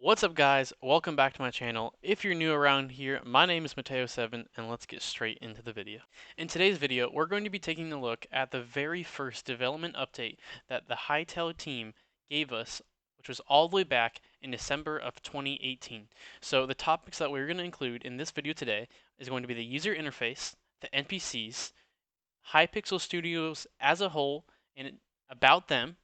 What's up guys, welcome back to my channel. If you're new around here, my name is Mateo7 and let's get straight into the video. In today's video, we're going to be taking a look at the very first development update that the Hytale team gave us, which was all the way back in December of 2018. So the topics that we're going to include in this video today is going to be the user interface, the NPCs, Hypixel Studios as a whole, and about them.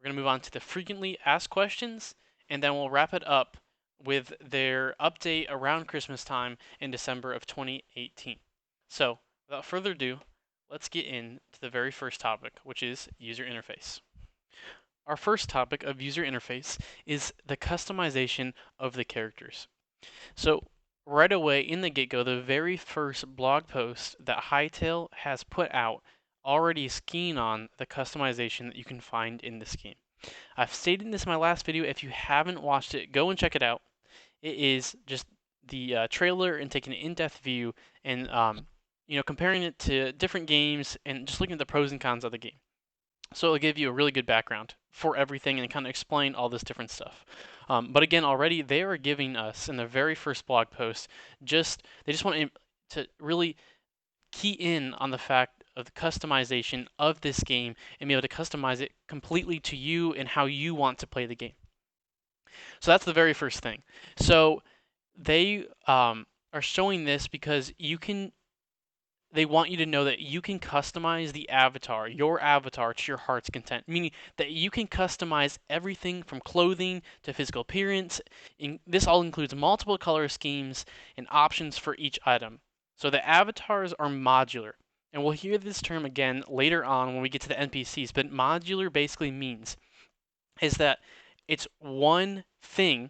We're going to move on to the frequently asked questions, and then we'll wrap it up with their update around Christmas time in December of 2018. So, without further ado, let's get into the very first topic, which is user interface. Our first topic of user interface is the customization of the characters. So, right away in the get-go, the very first blog post that Hytale has put out already is keen on the customization that you can find in this game. I've stated this in my last video. If you haven't watched it, go and check it out. It is just the trailer and taking an in-depth view and comparing it to different games and just looking at the pros and cons of the game. So it'll give you a really good background for everything and kind of explain all this different stuff. But again, already they are giving us in the very first blog post they just want to really key in on the fact of the customization of this game and be able to customize it completely to you and how you want to play the game. So that's the very first thing. So they are showing this because they want you to know that you can customize the avatar, your avatar, to your heart's content, meaning that you can customize everything from clothing to physical appearance. This all includes multiple color schemes and options for each item. So the avatars are modular. And we'll hear this term again later on when we get to the NPCs, but modular basically means is that it's one thing,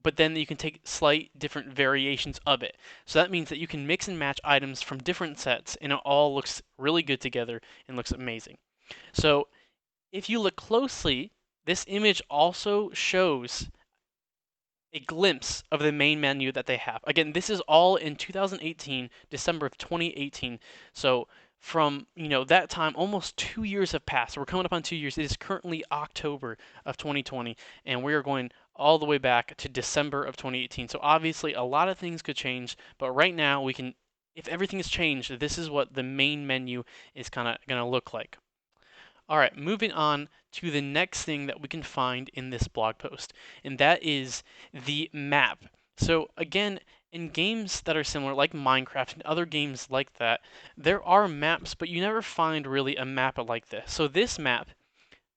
but then you can take slight different variations of it. So that means that you can mix and match items from different sets and it all looks really good together and looks amazing. So if you look closely, this image also shows a glimpse of the main menu that they have. Again, this is all in 2018, December of 2018. So from that time, almost 2 years have passed. We're coming up on 2 years. It is currently October of 2020, and we are going all the way back to December of 2018. So obviously, a lot of things could change, but right now we can, if everything has changed, this is what the main menu is kind of going to look like. All right, moving on to the next thing that we can find in this blog post, and that is the map. So again, in games that are similar, like Minecraft and other games like that, there are maps, but you never find really a map like this. So this map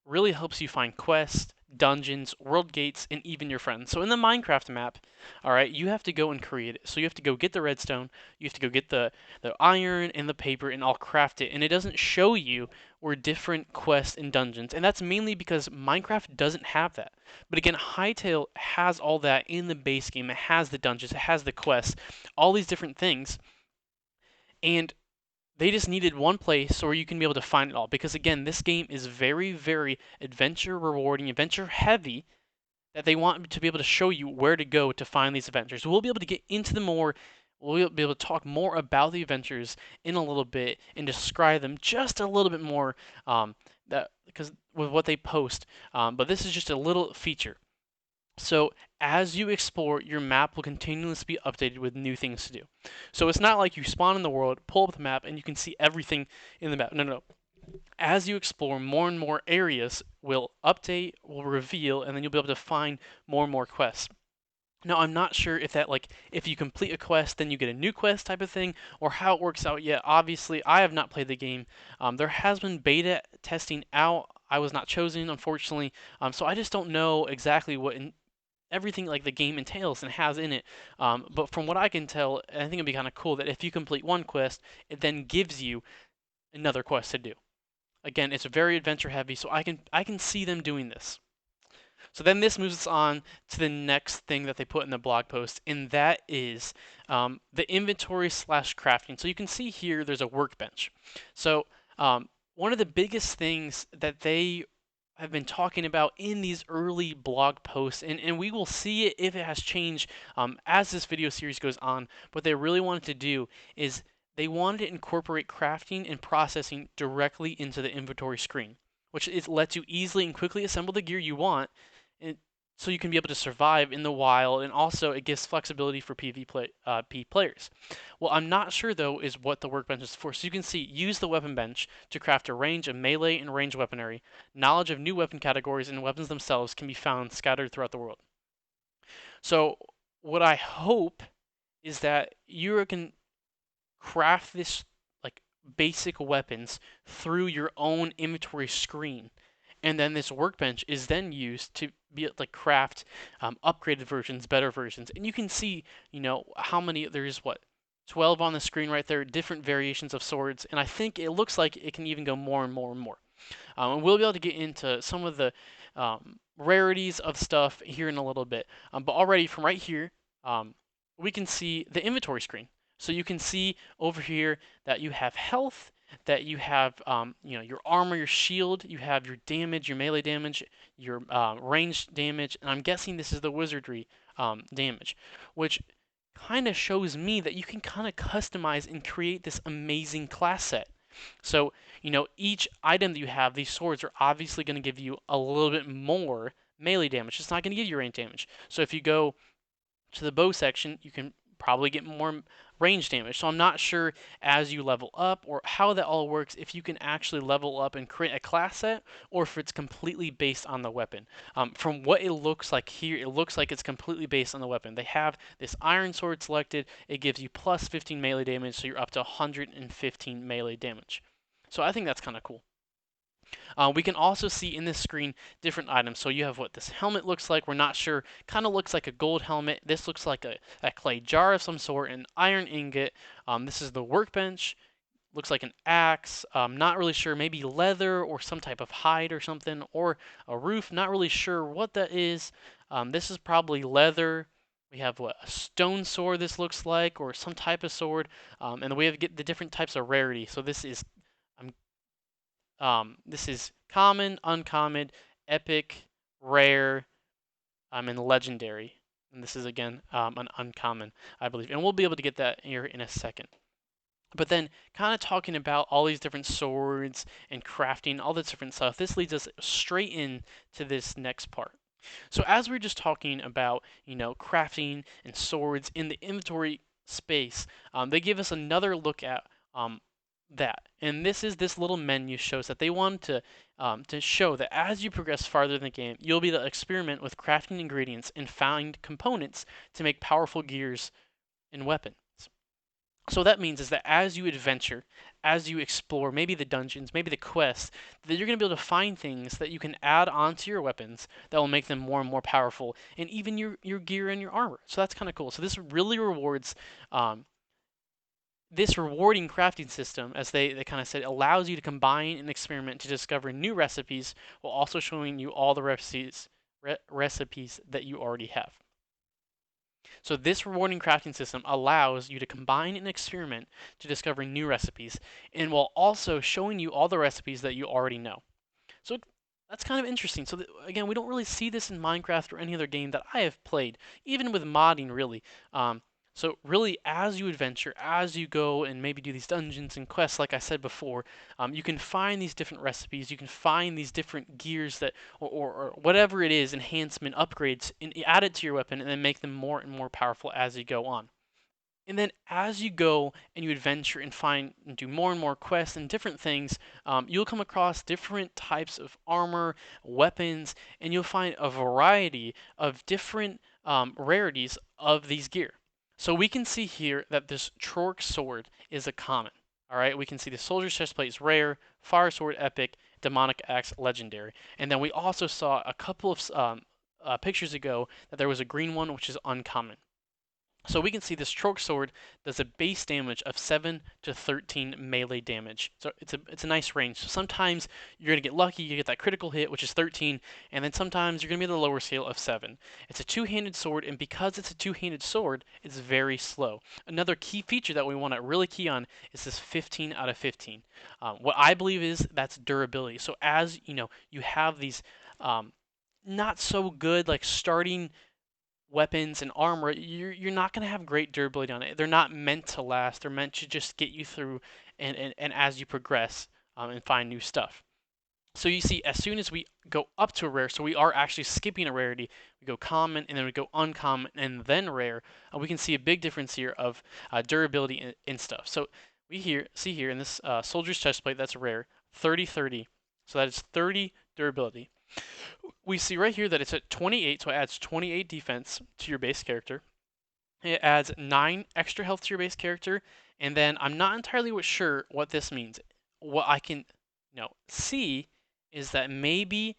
really helps you find quests, dungeons, world gates, and even your friends. So in the Minecraft map, all right, you have to go and create it. So you have to go get the redstone, you have to go get the iron and the paper and all craft it. And it doesn't show you where different quests and dungeons. And that's mainly because Minecraft doesn't have that. But again, Hytale has all that in the base game. It has the dungeons, it has the quests, all these different things. And they just needed one place where you can be able to find it all. Because again, this game is very, very adventure rewarding, adventure heavy, that they want to be able to show you where to go to find these adventures. We'll be able to get into them more. We'll be able to talk more about the adventures in a little bit and describe them just a little bit more because with what they post. But this is just a little feature. So as you explore, your map will continuously be updated with new things to do. So it's not like you spawn in the world, pull up the map, and you can see everything in the map. No, no, no. As you explore, more and more areas will update, will reveal, and then you'll be able to find more and more quests. Now, I'm not sure if that, if you complete a quest, then you get a new quest type of thing, or how it works out yet. Obviously, I have not played the game. There has been beta testing out. I was not chosen, unfortunately, so I just don't know exactly what everything like the game entails and has in it. But from what I can tell, I think it'd be kind of cool that if you complete one quest, it then gives you another quest to do. Again, it's very adventure heavy, so I can see them doing this. So then this moves us on to the next thing that they put in the blog post, and that is the inventory slash crafting. So you can see here there's a workbench. So one of the biggest things that they have been talking about in these early blog posts, and we will see it if it has changed as this video series goes on. What they really wanted to do is they wanted to incorporate crafting and processing directly into the inventory screen, which lets you easily and quickly assemble the gear you want so you can be able to survive in the wild, and also it gives flexibility for PvP players. What I'm not sure though is what the workbench is for. So you can see, use the weapon bench to craft a range of melee and ranged weaponry. Knowledge of new weapon categories and weapons themselves can be found scattered throughout the world. So what I hope is that you can craft this like basic weapons through your own inventory screen, and then this workbench is then used to be like craft upgraded versions, better versions. And you can see, how many there's, what, 12 on the screen right there, different variations of swords, and I think it looks like it can even go more and more and more. And we'll be able to get into some of the rarities of stuff here in a little bit. But already from right here, we can see the inventory screen. So you can see over here that you have health, that you have your armor, your shield, you have your damage, your melee damage, your ranged damage, and I'm guessing this is the wizardry damage, which kind of shows me that you can kind of customize and create this amazing class set. So, each item that you have, these swords are obviously going to give you a little bit more melee damage. It's not going to give you range damage. So if you go to the bow section, you can probably get more range damage. So I'm not sure as you level up or how that all works, if you can actually level up and create a class set, or if it's completely based on the weapon. From what it looks like here, it looks like it's completely based on the weapon. They have this iron sword selected. It gives you plus 15 melee damage, so you're up to 115 melee damage. So I think that's kind of cool. We can also see in this screen different items. So you have what this helmet looks like. We're not sure. Kind of looks like a gold helmet. This looks like a clay jar of some sort, an iron ingot. This is the workbench. Looks like an axe. Not really sure. Maybe leather or some type of hide or something, or a roof. Not really sure what that is. This is probably leather. We have what, a stone sword this looks like, or some type of sword. And we have the different types of rarity. So this is common, uncommon, epic, rare, and legendary. And this is again an uncommon, I believe. And we'll be able to get that here in a second. But then, kind of talking about all these different swords and crafting, all this different stuff, this leads us straight in to this next part. So as we are just talking about, crafting and swords in the inventory space, they give us another look at that. And this little menu shows that they want to show that as you progress farther in the game, you'll be able to experiment with crafting ingredients and find components to make powerful gears and weapons. So that means is that as you adventure, as you explore, maybe the dungeons, maybe the quests, that you're going to be able to find things that you can add onto your weapons that will make them more and more powerful, and even your gear and your armor. So that's kind of cool. So this really rewards this rewarding crafting system, as they kind of said, allows you to combine and experiment to discover new recipes while also showing you all the recipes that you already have. So this rewarding crafting system allows you to combine and experiment to discover new recipes, and while also showing you all the recipes that you already know. So that's kind of interesting. So again, we don't really see this in Minecraft or any other game that I have played, even with modding, really. So really, as you adventure, as you go and maybe do these dungeons and quests, like I said before, you can find these different recipes, you can find these different gears that, or whatever it is, enhancement, upgrades, and add it to your weapon, and then make them more and more powerful as you go on. And then as you go and you adventure and find and do more and more quests and different things, you'll come across different types of armor, weapons, and you'll find a variety of different rarities of these gear. So we can see here that this Trourx sword is a common. All right, we can see the soldier's chestplate is rare, fire sword epic, demonic axe legendary, and then we also saw a couple of pictures ago that there was a green one which is uncommon. So we can see this Trourx sword does a base damage of 7 to 13 melee damage. So it's a nice range. So sometimes you're going to get lucky, you get that critical hit, which is 13, and then sometimes you're going to be at the lower scale of 7. It's a two-handed sword, and because it's a two-handed sword, it's very slow. Another key feature that we want to really key on is this 15 out of 15. What I believe is that's durability. So as you have these not so good like starting weapons and armor, you're not going to have great durability on it. They're not meant to last. They're meant to just get you through and as you progress and find new stuff. So you see, as soon as we go up to a rare, so we are actually skipping a rarity, we go common, and then we go uncommon, and then rare, we can see a big difference here of durability and stuff. So we see here in this soldier's chestplate, that's rare, 30-30. So that is 30 durability. We see right here that it's at 28, so it adds 28 defense to your base character. It adds 9 extra health to your base character, and then I'm not entirely sure what this means. What I can see is that maybe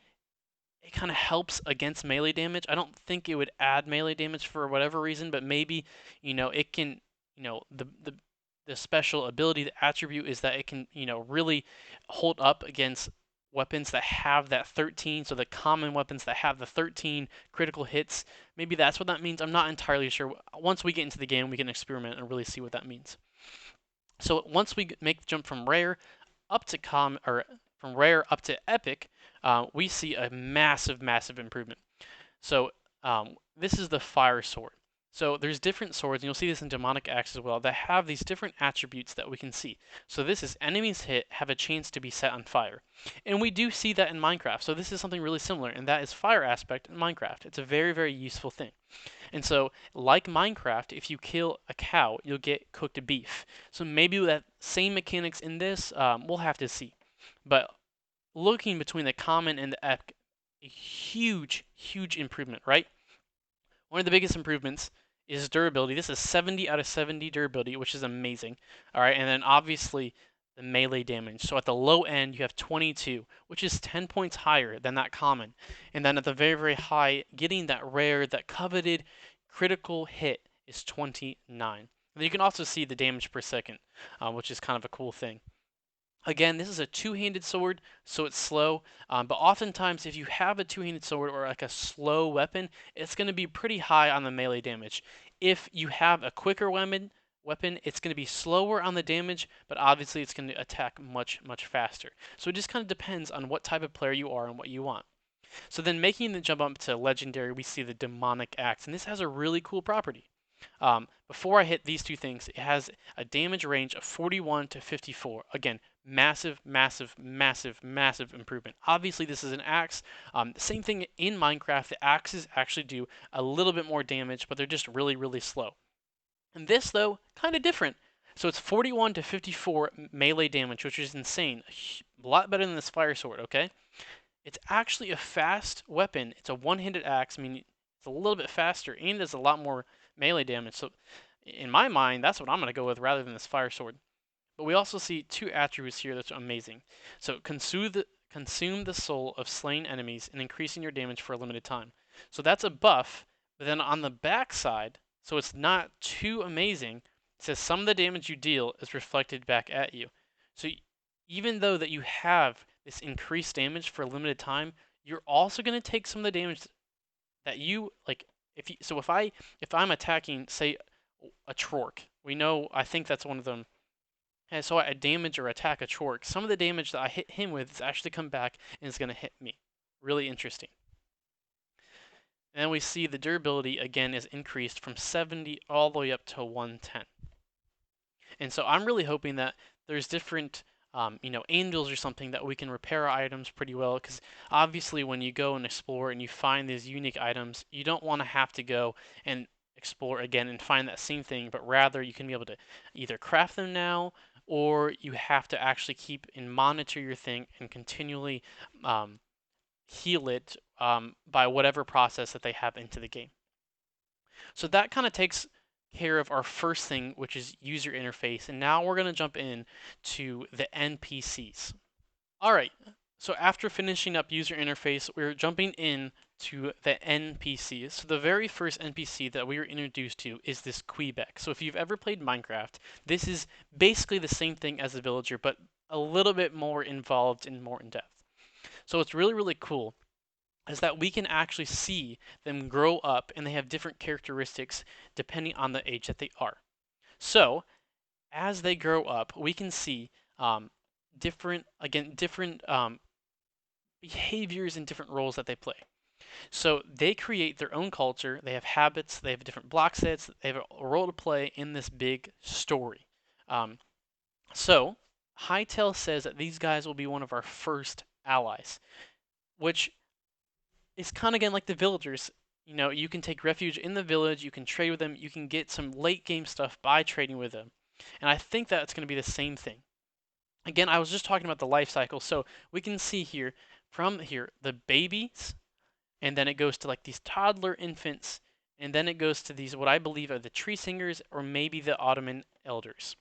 it kind of helps against melee damage. I don't think it would add melee damage for whatever reason, but maybe it can the special ability, the attribute is that it can really hold up against weapons that have that 13, so the common weapons that have the 13 critical hits. Maybe that's what that means. I'm not entirely sure. Once we get into the game, we can experiment and really see what that means. So once we make the jump from rare up to from rare up to epic, we see a massive, massive improvement. So this is the fire sword. So there's different swords, and you'll see this in demonic axe as well, that have these different attributes that we can see. So this is enemies hit have a chance to be set on fire. And we do see that in Minecraft. So this is something really similar, and that is fire aspect in Minecraft. It's a very, very useful thing. And so, like Minecraft, if you kill a cow, you'll get cooked beef. So maybe that same mechanics in this, we'll have to see. But looking between the common and the epic, a huge, huge improvement, right? One of the biggest improvements is durability. This is 70 out of 70 durability, which is amazing. All right, and then obviously the melee damage. So at the low end, you have 22, which is 10 points higher than that common. And then at the very, very high, getting that rare, that coveted critical hit is 29. And you can also see the damage per second, which is kind of a cool thing. Again, this is a two-handed sword, so it's slow, but oftentimes if you have a two-handed sword or like a slow weapon, it's going to be pretty high on the melee damage. If you have a quicker weapon, it's going to be slower on the damage, but obviously it's going to attack much, much faster. So it just kind of depends on what type of player you are and what you want. So then making the jump up to legendary, we see the demonic axe, and this has a really cool property. Before I hit these two things, it has a damage range of 41 to 54. Again, massive, massive, massive, massive improvement. Obviously, this is an axe. Same thing in Minecraft. The axes actually do a little bit more damage, but they're just really, really slow. And this, though, kind of different. So it's 41 to 54 melee damage, which is insane. A lot better than this fire sword, okay? It's actually a fast weapon. It's a one-handed axe. I mean, it's a little bit faster and does a lot more melee damage. So in my mind, that's what I'm going to go with rather than this fire sword. But we also see two attributes here that's amazing. So consume the soul of slain enemies and increasing your damage for a limited time. So that's a buff, but then on the back side, so it's not too amazing, it says some of the damage you deal is reflected back at you. So even though that you have this increased damage for a limited time, you're also going to take some of the damage that you like. If I'm attacking, say, a Trourx, I think that's one of them. And so I damage or attack a Trourx. Some of the damage that I hit him with is actually come back and is going to hit me. Really interesting. And we see the durability again is increased from 70 all the way up to 110. And so I'm really hoping that there's different angels or something that we can repair our items pretty well, because obviously when you go and explore and you find these unique items, you don't want to have to go and explore again and find that same thing, but rather you can be able to either craft them now, or you have to actually keep and monitor your thing and continually heal it by whatever process that they have into the game. So that kind of takes care of our first thing, which is user interface. And now we're going to jump in to the NPCs. All right, so after finishing up user interface, we're jumping in to the NPCs. So the very first NPC that we were introduced to is this Cuibeck. So if you've ever played Minecraft, this is basically the same thing as a villager, but a little bit more involved and more in depth. So it's really, really cool is that we can actually see them grow up, and they have different characteristics depending on the age that they are. So as they grow up, we can see different behaviors and different roles that they play. So they create their own culture, they have habits, they have different block sets, they have a role to play in this big story. So Hytale says that these guys will be one of our first allies, which is kind of again like the villagers. You know, you can take refuge in the village, you can trade with them, you can get some late game stuff by trading with them. And I think that's going to be the same thing. Again, I was just talking about the life cycle, so we can see here from here the babies, and then it goes to like these toddler infants, and then it goes to these what I believe are the tree singers or maybe the Ottoman elders.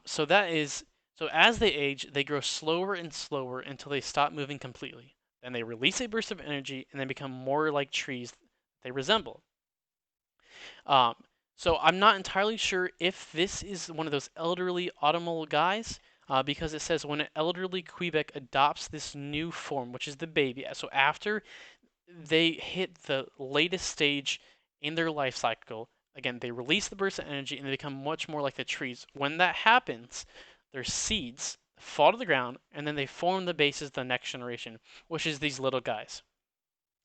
So that is so as they age, they grow slower and slower until they stop moving completely. Then they release a burst of energy and then become more like trees they resemble. Um, so I'm not entirely sure if this is one of those elderly autumnal guys, because it says when an elderly Cuibeck adopts this new form, which is the baby. So after they hit the latest stage in their life cycle, again, they release the burst of energy and they become much more like the trees. When that happens, their seeds fall to the ground and then they form the basis of the next generation, which is these little guys.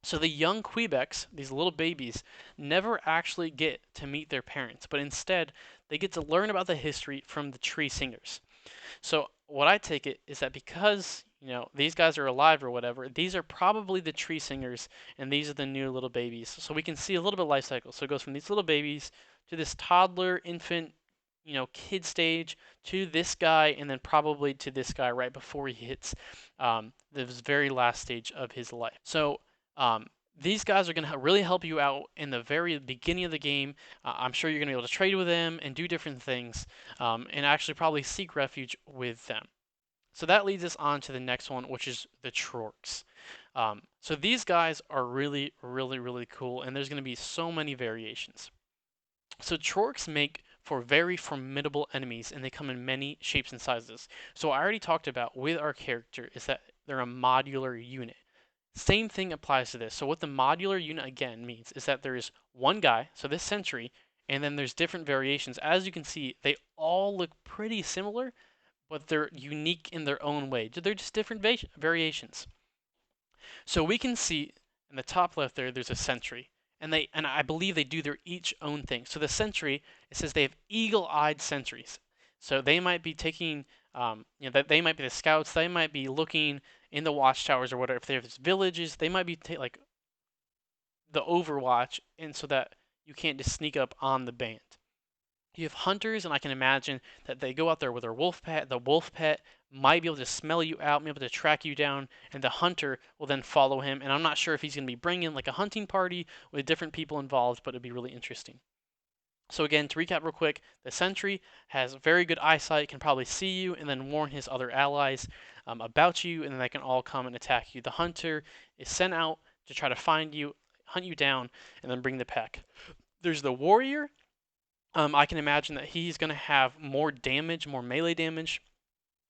So the young Quebecks, these little babies, never actually get to meet their parents, but instead they get to learn about the history from the tree singers. So what I take it is that because these guys are alive or whatever, these are probably the tree singers, and these are the new little babies. So we can see a little bit of life cycle. So it goes from these little babies to this toddler, infant, kid stage to this guy, and then probably to this guy right before he hits this very last stage of his life. So um, these guys are going to really help you out in the very beginning of the game. I'm sure you're going to be able to trade with them and do different things, and actually probably seek refuge with them. So that leads us on to the next one, which is the Trourx. So these guys are really, really, really cool, and there's going to be so many variations. So Trourx make for very formidable enemies, and they come in many shapes and sizes. So I already talked about with our character is that they're a modular unit. Same thing applies to this. So what the modular unit again means is that there is one guy, so this sentry, and then there's different variations. As you can see, they all look pretty similar, but they're unique in their own way. They're just different variations. So we can see in the top left there's a sentry, and I believe they do their each own thing. So the sentry, it says they have eagle-eyed sentries. So they might be taking, that they might be the scouts. They might be looking in the watchtowers or whatever. If there's villages, they might be like the overwatch, and so that you can't just sneak up on the band. You have hunters, and I can imagine that they go out there with their wolf pet. The wolf pet might be able to smell you out, be able to track you down, and the hunter will then follow him. And I'm not sure if he's going to be bringing like a hunting party with different people involved, but it'd be really interesting. So again, to recap real quick, the sentry has very good eyesight, can probably see you, and then warn his other allies about you, and then they can all come and attack you. The hunter is sent out to try to find you, hunt you down, and then bring the pack. There's the warrior. I can imagine that he's going to have more damage, more melee damage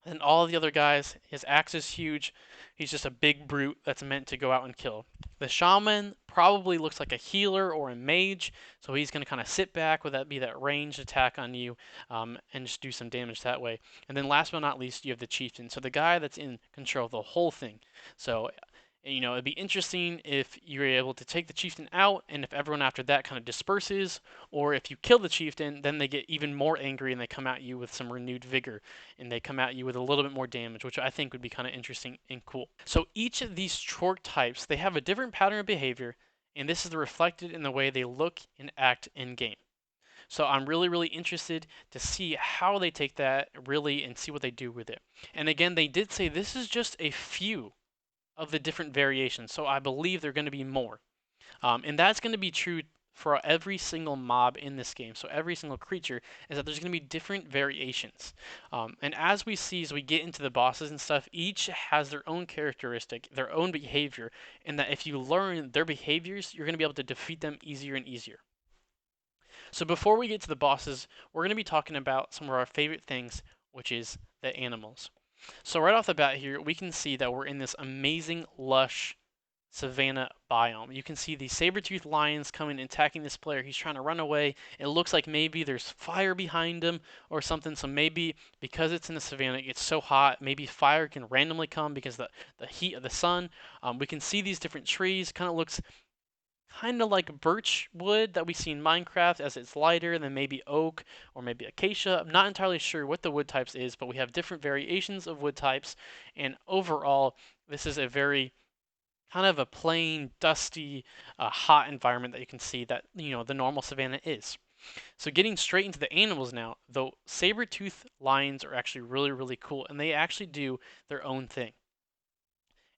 than all of the other guys. His axe is huge. He's just a big brute that's meant to go out and kill. The shaman probably looks like a healer or a mage, so he's going to kind of sit back with that be that ranged attack on you, and just do some damage that way. And then last but not least, you have the chieftain, so the guy that's in control of the whole thing. So it'd be interesting if you're able to take the chieftain out, and if everyone after that kind of disperses, or if you kill the chieftain, then they get even more angry and they come at you with some renewed vigor, and they come at you with a little bit more damage, which I think would be kind of interesting and cool. So each of these Trourx types, they have a different pattern of behavior, and this is reflected in the way they look and act in game. So I'm really, really interested to see how they take that really and see what they do with it. And again, they did say this is just a few of the different variations. So I believe there are going to be more. And that's going to be true for every single mob in this game. So every single creature is that there's going to be different variations. And as we see, as we get into the bosses and stuff, each has their own characteristic, their own behavior, and that if you learn their behaviors, you're going to be able to defeat them easier and easier. So before we get to the bosses, we're going to be talking about some of our favorite things, which is the animals. So right off the bat here, we can see that we're in this amazing, lush savanna biome. You can see the saber-toothed lions coming and attacking this player. He's trying to run away. It looks like maybe there's fire behind him or something. So maybe because it's in the savanna, it gets so hot, maybe fire can randomly come because the heat of the sun. We can see these different trees. Kind of looks kind of like birch wood that we see in Minecraft as it's lighter than maybe oak or maybe acacia. I'm not entirely sure what the wood types is, but we have different variations of wood types, and overall This is a very kind of a plain, dusty, hot environment that you can see that, the normal savanna is. So getting straight into the animals now, though saber-tooth lions are actually really, really cool, and they actually do their own thing.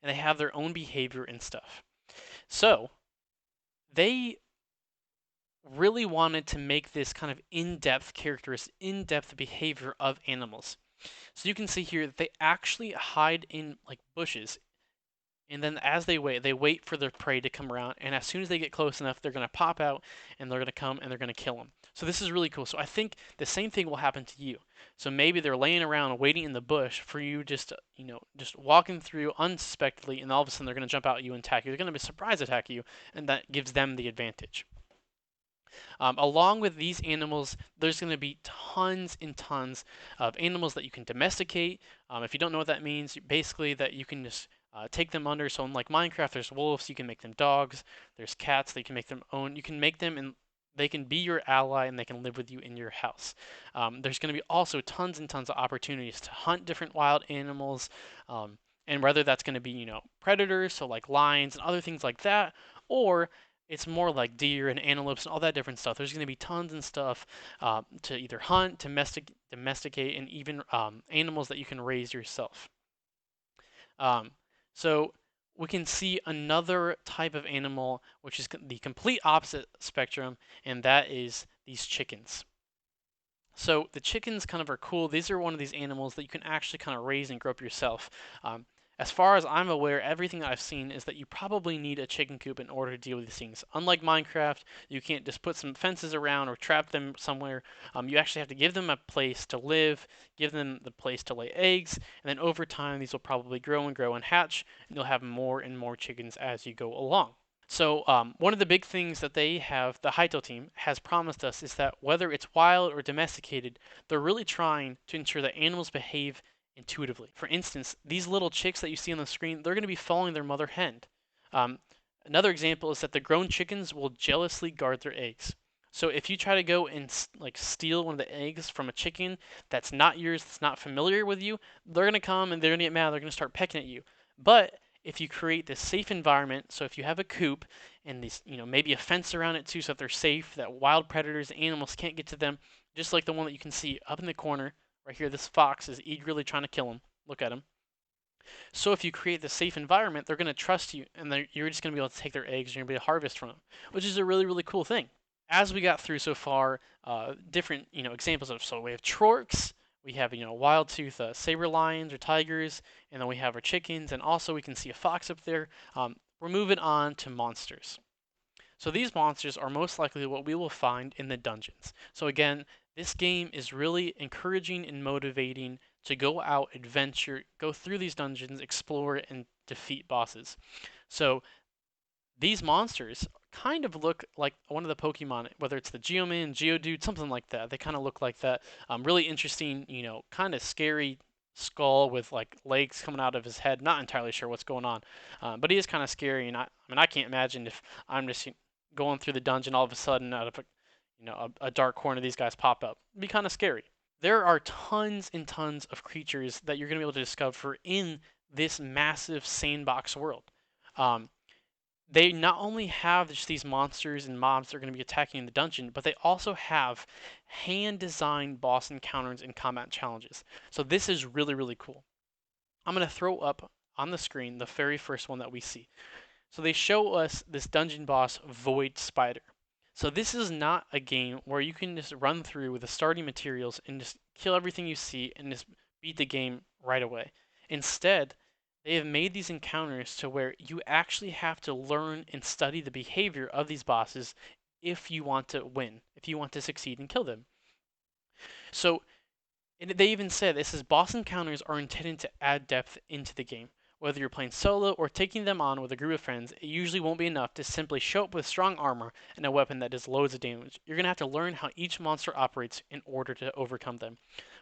And they have their own behavior and stuff. So they really wanted to make this kind of in-depth characteristic, in-depth behavior of animals. So you can see here that they actually hide in like bushes, and then as they wait for their prey to come around, and as soon as they get close enough, they're going to pop out and they're going to come and they're going to kill them. So this is really cool. So I think the same thing will happen to you. So maybe they're laying around waiting in the bush for you just, just walking through unsuspectedly, and all of a sudden they're going to jump out at you and attack you. They're going to be surprise attack you, and that gives them the advantage. Along with these animals, there's going to be tons and tons of animals that you can domesticate. If you don't know what that means, basically that you can just take them under. So in like Minecraft, there's wolves, you can make them dogs. There's cats, they can make them own. You can make them and they can be your ally and they can live with you in your house. There's going to be also tons and tons of opportunities to hunt different wild animals. And whether that's going to be, predators, so like lions and other things like that, or it's more like deer and antelopes and all that different stuff. There's going to be tons and stuff to either hunt, domesticate, and even animals that you can raise yourself. Um, so we can see another type of animal, which is the complete opposite spectrum, and that is these chickens. So the chickens kind of are cool. These are one of these animals that you can actually kind of raise and grow up yourself. As far as I'm aware, everything that I've seen is that you probably need a chicken coop in order to deal with these things. Unlike Minecraft, you can't just put some fences around or trap them somewhere. You actually have to give them a place to live, give them the place to lay eggs, and then over time these will probably grow and grow and hatch, and you'll have more and more chickens as you go along. So one of the big things that they have, the Hytale team, has promised us is that whether it's wild or domesticated, they're really trying to ensure that animals behave intuitively. For instance, these little chicks that you see on the screen, they're going to be following their mother hen. Um, Another example is that the grown chickens will jealously guard their eggs. So if you try to go and like steal one of the eggs from a chicken that's not yours, that's not familiar with you, they're going to come and they're going to get mad. They're going to start pecking at you. But if you create this safe environment, so if you have a coop and these, maybe a fence around it too, so that they're safe, that wild predators, animals can't get to them, just like the one that you can see up in the corner right here. This fox is eagerly trying to kill him. Look at him. So if you create this safe environment, they're going to trust you, and you're just going to be able to take their eggs, and you're going to be able to harvest from them, which is a really, really cool thing. As we got through so far, different, examples of, so we have Trourx, we have, wild tooth saber lions or tigers, and then we have our chickens, and also we can see a fox up there. We're moving on to monsters. So these monsters are most likely what we will find in the dungeons. So again, this game is really encouraging and motivating to go out, adventure, go through these dungeons, explore, and defeat bosses. So these monsters kind of look like one of the Pokemon, whether it's the Geoman, Geodude, something like that. They kind of look like that. Really interesting, kind of scary skull with like legs coming out of his head. Not entirely sure what's going on, but he is kind of scary. And I mean, I can't imagine if I'm just going through the dungeon all of a sudden out of a dark corner these guys pop up. It'd be kind of scary. There are tons and tons of creatures that you're going to be able to discover in this massive sandbox world. Um, they not only have just these monsters and mobs that are going to be attacking in the dungeon, but they also have hand-designed boss encounters and combat challenges. So this is really, really cool. I'm going to throw up on the screen the very first one that we see. So they show us this dungeon boss, Void Spider. So this is not a game where you can just run through with the starting materials and just kill everything you see and just beat the game right away. Instead, they have made these encounters to where you actually have to learn and study the behavior of these bosses if you want to win, if you want to succeed and kill them. So they even said this is boss encounters are intended to add depth into the game. Whether you're playing solo or taking them on with a group of friends, it usually won't be enough to simply show up with strong armor and a weapon that does loads of damage. You're going to have to learn how each monster operates in order to overcome them.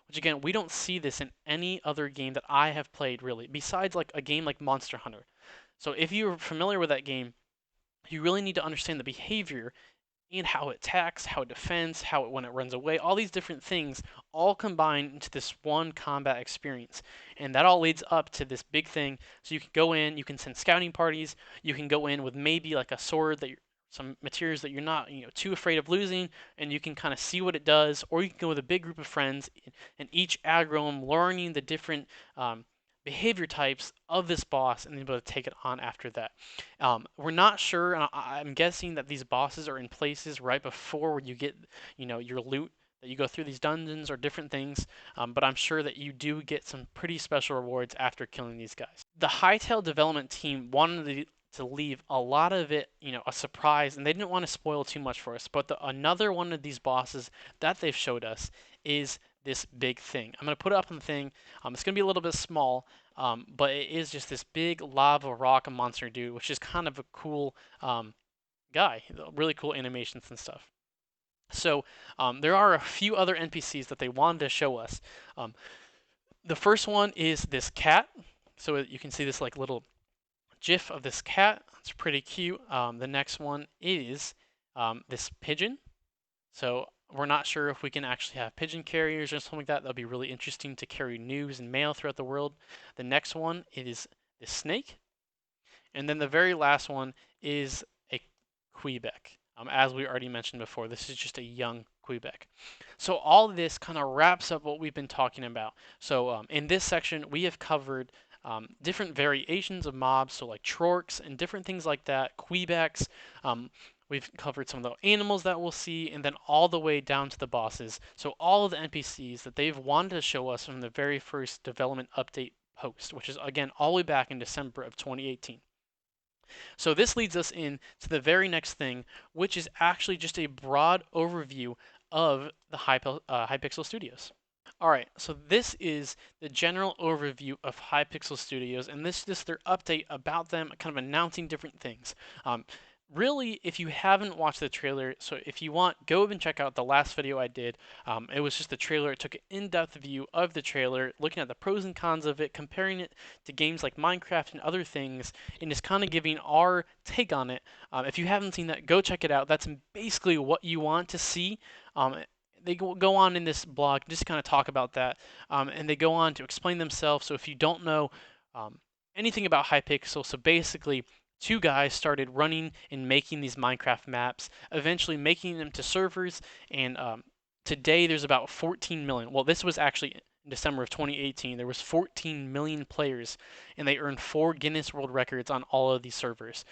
Which again, we don't see this in any other game that I have played really, besides like a game like Monster Hunter. So if you're familiar with that game, you really need to understand the behavior and how it attacks, how it defends, how it when it runs away, all these different things all combine into this one combat experience. And that all leads up to this big thing. So you can go in, you can send scouting parties, you can go in with maybe like a sword that you're some materials that you're not too afraid of losing, and you can kind of see what it does, or you can go with a big group of friends and each aggro them, learning the different behavior types of this boss and then be able to take it on after that. We're not sure, and I'm guessing that these bosses are in places right before where you get, your loot, that you go through these dungeons or different things, but I'm sure that you do get some pretty special rewards after killing these guys. The Hytale development team wanted to leave a lot of it, a surprise, and they didn't want to spoil too much for us. But another one of these bosses that they've showed us is this big thing. I'm going to put it up on the thing. It's going to be a little bit small, but it is just this big lava rock monster dude, which is kind of a cool guy. Really cool animations and stuff. So there are a few other NPCs that they wanted to show us. The first one is this cat. So you can see this like little GIF of this cat. It's pretty cute. The next one is this pigeon. So we're not sure if we can actually have pigeon carriers or something like that. That'll be really interesting to carry news and mail throughout the world. The next one is this snake. And then the very last one is a Cuibeck. As we already mentioned before, this is just a young Cuibeck. So all this kind of wraps up what we've been talking about. So in this section, we have covered different variations of mobs, so like Trourx and different things like that, Cuibecks. We've covered some of the animals that we'll see, and then all the way down to the bosses. So all of the NPCs that they've wanted to show us from the very first development update post, which is again all the way back in December of 2018. So this leads us in to the very next thing, which is actually just a broad overview of the Hypixel Studios. All right, so this is the general overview of Hypixel Studios, and this is their update about them, kind of announcing different things. Really, if you haven't watched the trailer, so if you want, go and check out the last video I did. It was just the trailer. It took an in-depth view of the trailer, looking at the pros and cons of it, comparing it to games like Minecraft and other things, and just kind of giving our take on it. If you haven't seen that, go check it out. That's basically what you want to see. They go on in this blog, just kind of talk about that, and they go on to explain themselves. So if you don't know anything about Hypixel, so basically two guys started running and making these Minecraft maps, eventually making them to servers, and today there's about 14 million. Well, this was actually in December of 2018. There was 14 million players, and they earned 4 Guinness World Records on all of these servers.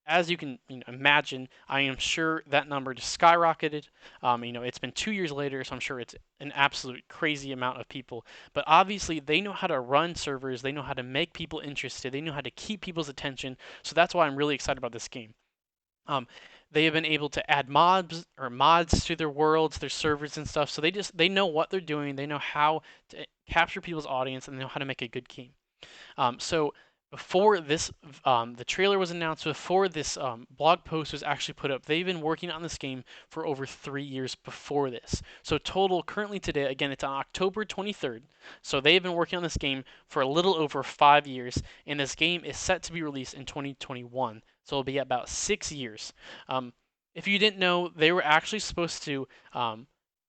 As you can imagine, I am sure that number just skyrocketed. It's been 2 years later, so I'm sure it's an absolute crazy amount of people. But obviously, they know how to run servers. They know how to make people interested. They know how to keep people's attention. So that's why I'm really excited about this game. They have been able to add mods to their worlds, their servers and stuff. So they know what they're doing. They know how to capture people's audience, and they know how to make a good game. So before this, the trailer was announced, before this blog post was actually put up, they've been working on this game for over 3 years before this. So total, currently today, again, it's on October 23rd. So they've been working on this game for a little over 5 years, and this game is set to be released in 2021. So it'll be about 6 years. If you didn't know, they were actually supposed to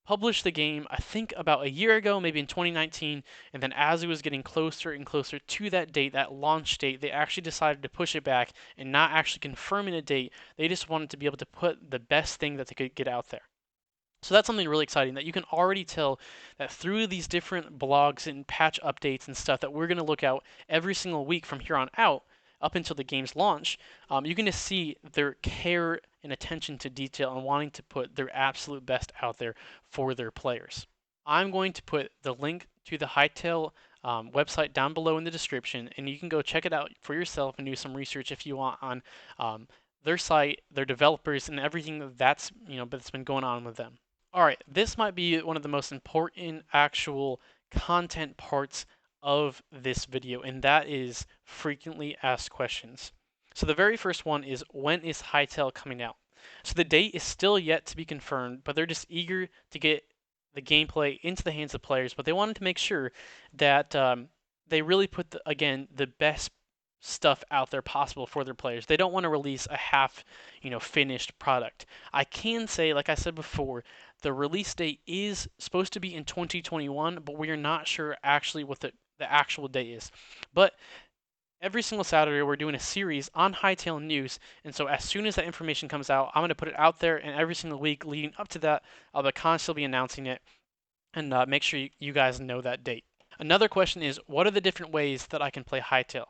published the game, I think about a year ago, maybe in 2019, and then as it was getting closer and closer to that date, that launch date, they actually decided to push it back and not actually confirming a date. They just wanted to be able to put the best thing that they could get out there. So that's something really exciting that you can already tell that through these different blogs and patch updates and stuff that we're going to look out every single week from here on out, up until the game's launch, you're going to see their care and attention to detail and wanting to put their absolute best out there for their players. I'm going to put the link to the Hytale website down below in the description, and you can go check it out for yourself and do some research if you want on their site, their developers, and everything that's been going on with them. All right, this might be one of the most important actual content parts of this video, and that is frequently asked questions. So the very first one is, when is Hytale coming out? So the date is still yet to be confirmed, but they're just eager to get the gameplay into the hands of players, but they wanted to make sure that they really put, again, the best stuff out there possible for their players. They don't want to release a half, finished product. I can say, like I said before, the release date is supposed to be in 2021, but we are not sure actually what the actual date is. But every single Saturday we're doing a series on Hytale news, and so as soon as that information comes out, I'm going to put it out there, and every single week leading up to that, I'll be constantly announcing it, and make sure you guys know that date. Another question is, what are the different ways that I can play Hytale?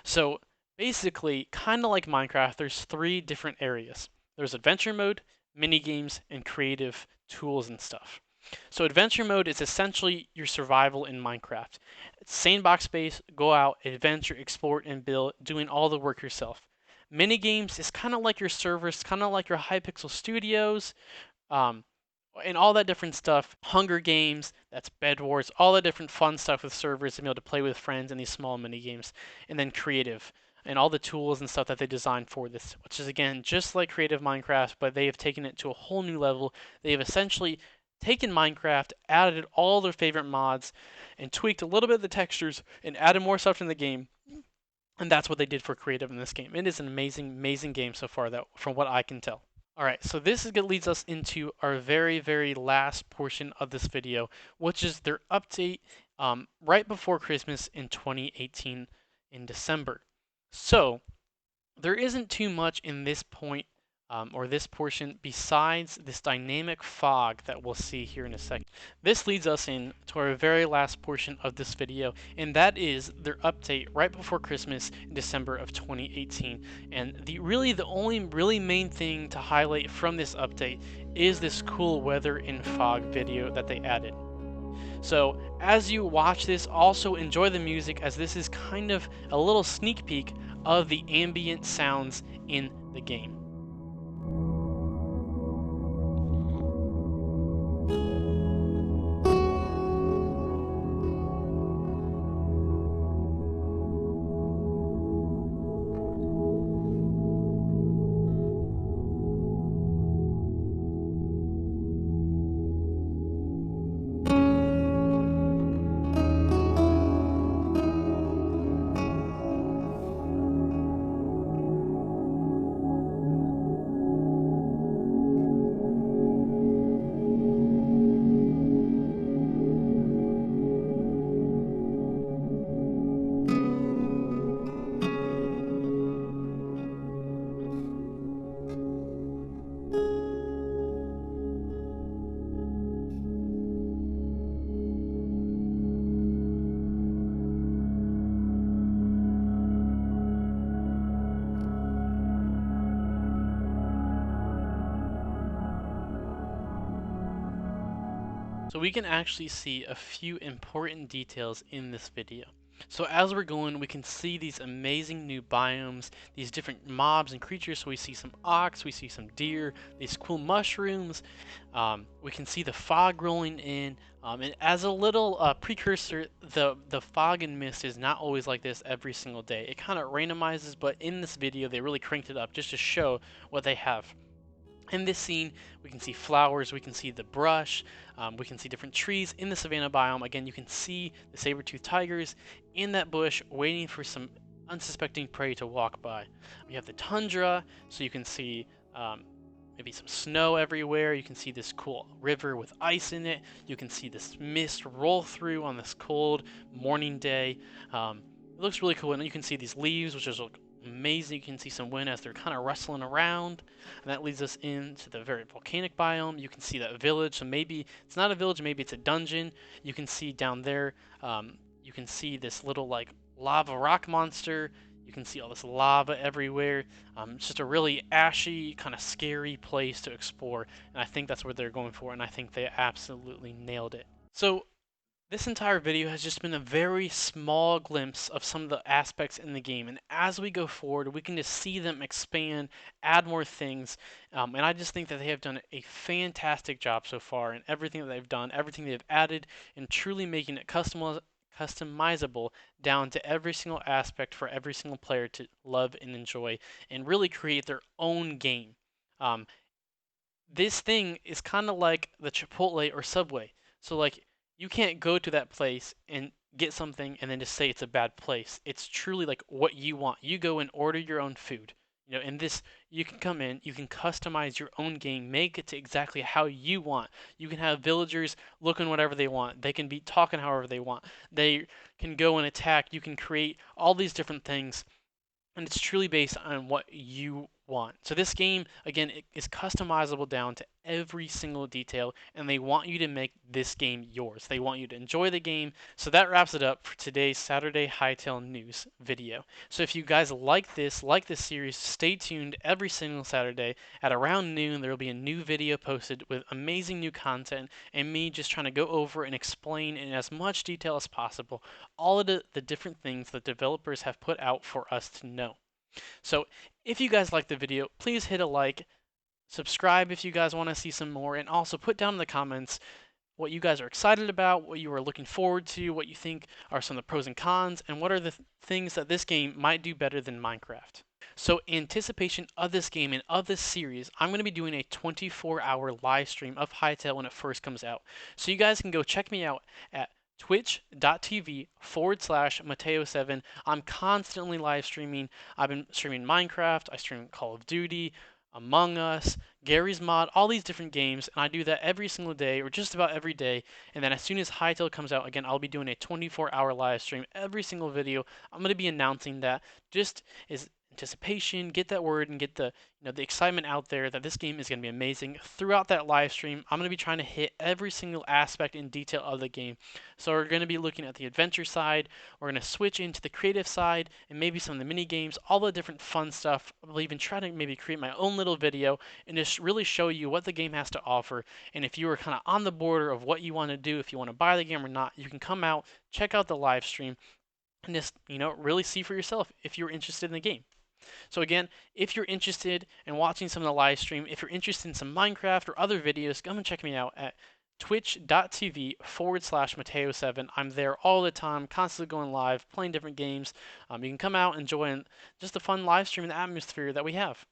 So basically, kind of like Minecraft, there's three different areas. There's adventure mode, mini games, and creative tools and stuff. So adventure mode is essentially your survival in Minecraft. It's sandbox space, go out, adventure, explore, and build, doing all the work yourself. Mini games is kind of like your servers, kind of like your Hypixel Studios, um, and all that different stuff. Hunger Games, that's Bed Wars, all the different fun stuff with servers and be able to play with friends in these small mini games. And then creative and all the tools and stuff that they designed for this, which is again just like creative Minecraft, but they have taken it to a whole new level. They have essentially taken Minecraft, added all their favorite mods, and tweaked a little bit of the textures and added more stuff in the game. And that's what they did for creative in this game. It is an amazing, amazing game so far, that from what I can tell. All right, so this leads us into our very, very last portion of this video, which is their update right before Christmas in 2018 in December. So there isn't too much in this point or this portion besides this dynamic fog that we'll see here in a second. This leads us in to our very last portion of this video, and that is their update right before Christmas in December of 2018. And the only really main thing to highlight from this update is this cool weather in fog video that they added. So as you watch this, also enjoy the music, as this is kind of a little sneak peek of the ambient sounds in the game. So we can actually see a few important details in this video. So as we're going, we can see these amazing new biomes, these different mobs and creatures. So we see some ox, we see some deer, these cool mushrooms. We can see the fog rolling in. And as a little precursor, the fog and mist is not always like this every single day. It kind of randomizes, but in this video, they really cranked it up just to show what they have. In this scene, we can see flowers, we can see the brush, we can see different trees in the savanna biome. Again, you can see the saber-toothed tigers in that bush waiting for some unsuspecting prey to walk by. We have the tundra, so you can see maybe some snow everywhere. You can see this cool river with ice in it. You can see this mist roll through on this cold morning day. It looks really cool, and you can see these leaves, which is amazing. You can see some wind as they're kind of rustling around, and that leads us into the very volcanic biome. You can see that village, so maybe it's not a village, maybe it's a dungeon. You can see down there, you can see this little like lava rock monster. You can see all this lava everywhere. It's just a really ashy, kind of scary place to explore, and I think that's what they're going for, and I think they absolutely nailed it. So this entire video has just been a very small glimpse of some of the aspects in the game, and as we go forward, we can just see them expand, add more things, and I just think that they have done a fantastic job so far in everything that they've done, everything they've added, and truly making it customizable down to every single aspect for every single player to love and enjoy, and really create their own game. This thing is kind of like the Chipotle or Subway. So like, you can't go to that place and get something and then just say it's a bad place. It's truly like what you want. You go and order your own food. You know, in this, you can come in, you can customize your own game, make it to exactly how you want. You can have villagers looking whatever they want. They can be talking however they want. They can go and attack. You can create all these different things, and it's truly based on what you want. So this game, again, it is customizable down to every single detail, and they want you to make this game yours. They want you to enjoy the game. So that wraps it up for today's Saturday Hytale news video. So if you guys like this series, stay tuned every single Saturday at around noon. There will be a new video posted with amazing new content and me just trying to go over and explain in as much detail as possible all of the different things that developers have put out for us to know. So if you guys like the video, please hit a like, subscribe if you guys want to see some more, and also put down in the comments what you guys are excited about, what you are looking forward to, what you think are some of the pros and cons, and what are the things that this game might do better than Minecraft. So in anticipation of this game and of this series, I'm going to be doing a 24-hour live stream of Hytale when it first comes out. So you guys can go check me out at twitch.tv/Mateo7. I'm constantly live streaming. I've been streaming Minecraft, I stream Call of Duty, Among Us, Gary's Mod, all these different games, and I do that every single day, or just about every day. And then as soon as Hytale comes out, again, I'll be doing a 24-hour live stream. Every single video, I'm going to be announcing that just as anticipation, get that word and get the the excitement out there that this game is going to be amazing. Throughout that live stream, I'm going to be trying to hit every single aspect in detail of the game. So we're going to be looking at the adventure side, we're going to switch into the creative side, and maybe some of the mini games, all the different fun stuff. I'll even try to maybe create my own little video and just really show you what the game has to offer. And if you are kind of on the border of what you want to do, if you want to buy the game or not, you can come out, check out the live stream, and just really see for yourself if you're interested in the game. So again, if you're interested in watching some of the live stream, if you're interested in some Minecraft or other videos, come and check me out at twitch.tv/Mateo7. I'm there all the time, constantly going live, playing different games. You can come out and join just the fun live stream and atmosphere that we have.